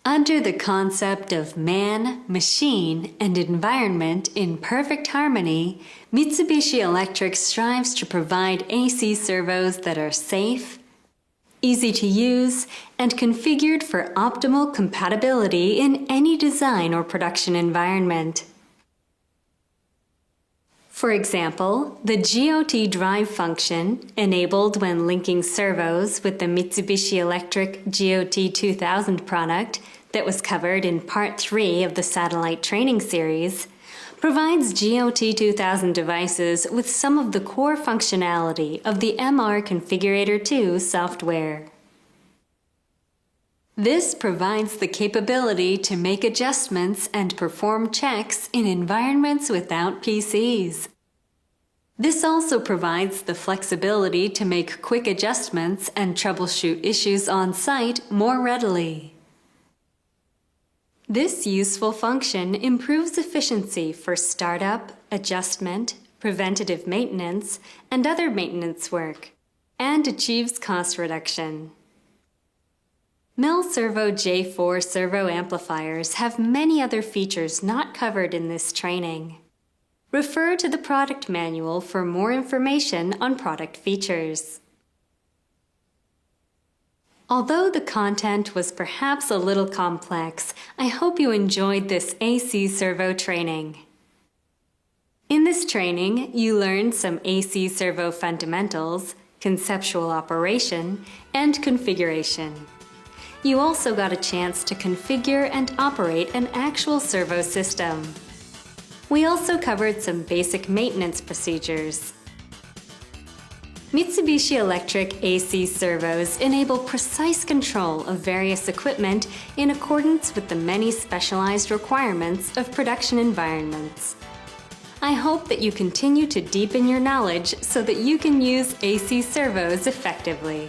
Under the concept of man, machine, and environment in perfect harmony, Mitsubishi Electric strives to provide AC servos that are safe, easy to use, and configured for optimal compatibility in any design or production environment. For example, the GOT drive function, enabled when linking servos with the Mitsubishi Electric GOT 2000 product that was covered in Part 3 of the Satellite Training Series, provides GOT 2000 devices with some of the core functionality of the MR Configurator 2 software. This provides the capability to make adjustments and perform checks in environments without PCs. This also provides the flexibility to make quick adjustments and troubleshoot issues on site more readily. This useful function improves efficiency for startup, adjustment, preventative maintenance, and other maintenance work, and achieves cost reduction. Servo J4 servo amplifiers have many other features not covered in this training. Refer to the product manual for more information on product features. Although the content was perhaps a little complex, I hope you enjoyed this AC servo training. In this training, you learned some AC servo fundamentals, conceptual operation, and configuration. You also got a chance to configure and operate an actual servo system. We also covered some basic maintenance procedures. Mitsubishi Electric AC servos enable precise control of various equipment in accordance with the many specialized requirements of production environments. I hope that you continue to deepen your knowledge so that you can use AC servos effectively.